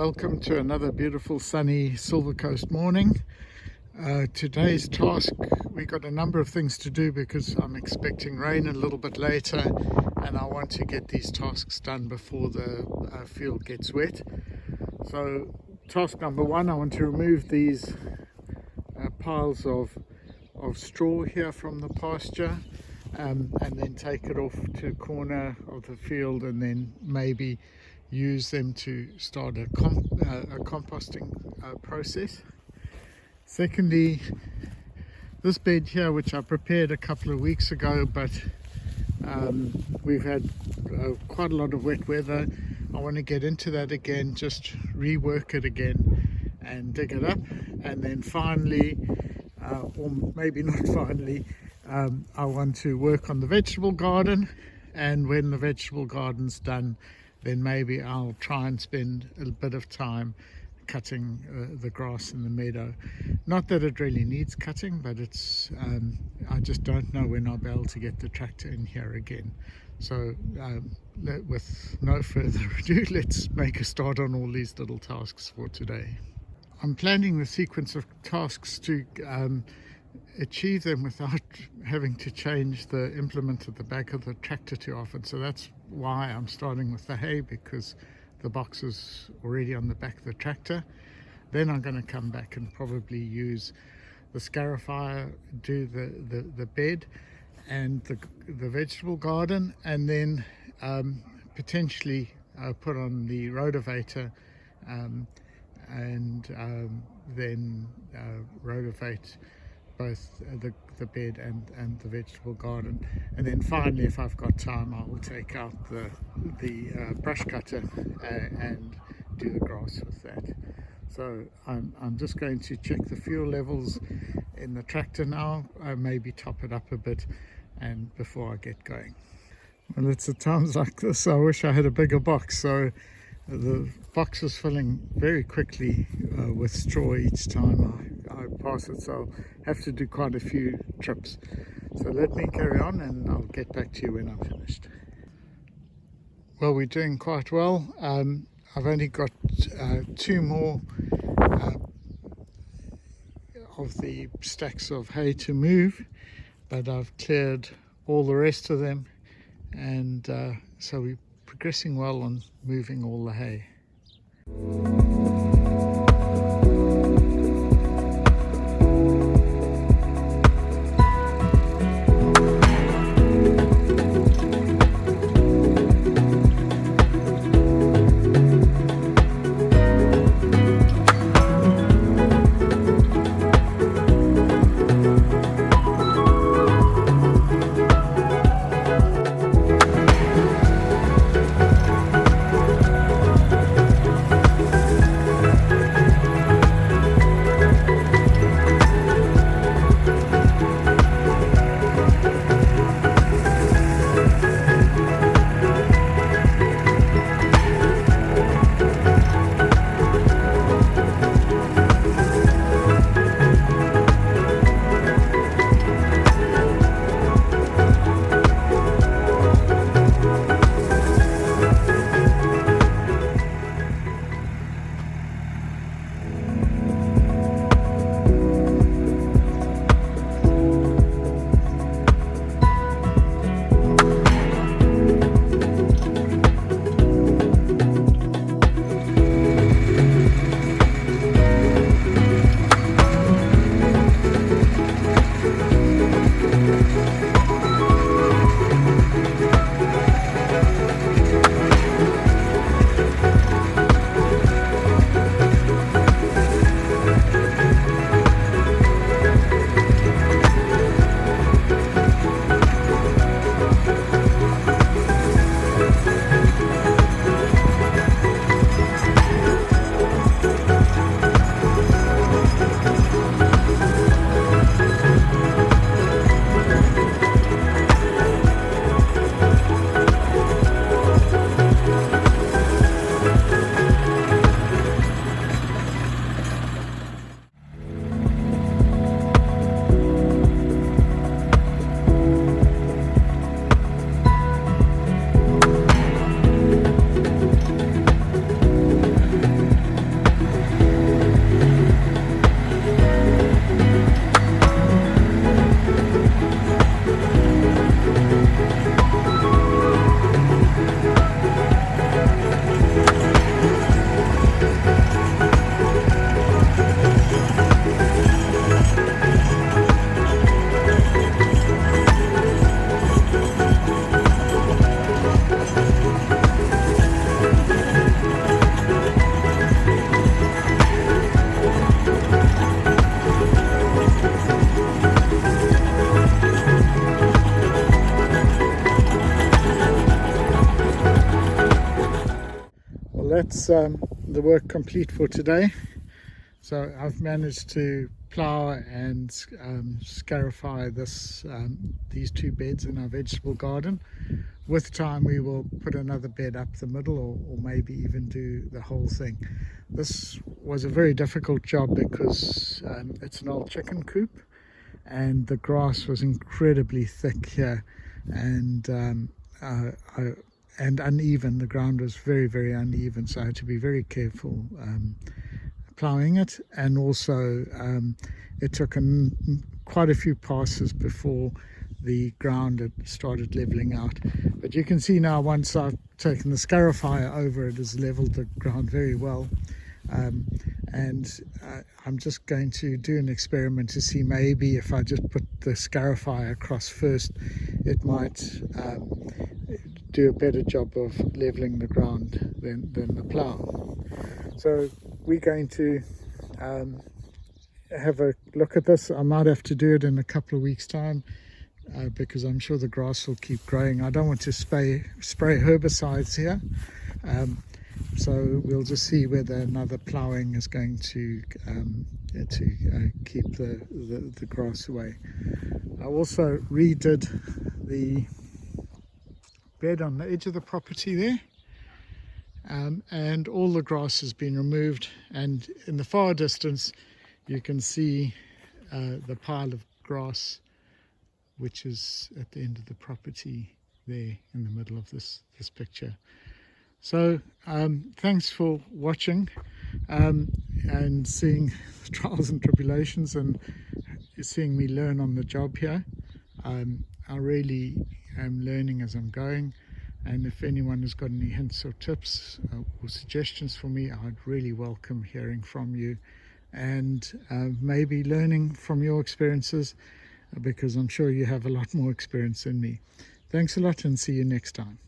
Welcome to another beautiful sunny Silver Coast morning. Today's task, we got a number of things to do because I'm expecting rain a little bit later and I want to get these tasks done before the field gets wet. So task number one, I want to remove these piles of straw here from the pasture and then take it off to a corner of the field and then maybe use them to start a composting process. Secondly, this bed here, which I prepared a couple of weeks ago, but we've had quite a lot of wet weather. I want to get into that again, just rework it again and dig it up, and then finally, or maybe not finally, I want to work on the vegetable garden, and when the vegetable garden's done, then maybe I'll try and spend a bit of time cutting the grass in the meadow. Not that it really needs cutting, but it's I just don't know when I'll be able to get the tractor in here again. So with no further ado, let's make a start on all these little tasks for today. I'm planning the sequence of tasks to achieve them without having to change the implement at the back of the tractor too often. So that's why I'm starting with the hay, because the box is already on the back of the tractor. Then I'm going to come back and probably use the scarifier, do the bed and the vegetable garden, and then potentially put on the rotovator and then rotovate both the bed and the vegetable garden. And then finally, if I've got time, I will take out the brush cutter and do the grass with that. So I'm just going to check the fuel levels in the tractor now, maybe top it up a bit, and before I get going. Well, it's at times like this I wish I had a bigger box. So the box is filling very quickly with straw each time I pass it, so I'll have to do quite a few trips. So let me carry on and I'll get back to you when I'm finished. Well, we're doing quite well. I've only got two more of the stacks of hay to move, but I've cleared all the rest of them, and so we're progressing well on moving all the hay. that's the work complete for today. So I've managed to plough and scarify these two beds in our vegetable garden. With time we will put another bed up the middle, or maybe even do the whole thing. This was a very difficult job because it's an old chicken coop and the grass was incredibly thick here, and and uneven. The ground was very, very uneven, so I had to be very careful ploughing it, and also it took quite a few passes before the ground had started leveling out. But you can see now, once I've taken the scarifier over, it has leveled the ground very well. And I'm just going to do an experiment to see maybe if I just put the scarifier across first, it might do a better job of leveling the ground than the plough. So we're going to have a look at this. I might have to do it in a couple of weeks' time because I'm sure the grass will keep growing. I don't want to spray herbicides here. So we'll just see whether another ploughing is going to keep the grass away. I also redid the bed on the edge of the property there, and all the grass has been removed, and in the far distance you can see the pile of grass which is at the end of the property there in the middle of this picture. So thanks for watching and seeing the trials and tribulations, and seeing me learn on the job here. I really am learning as I'm going, and if anyone has got any hints or tips or suggestions for me, I'd really welcome hearing from you, and maybe learning from your experiences, because I'm sure you have a lot more experience than me. Thanks a lot, and see you next time.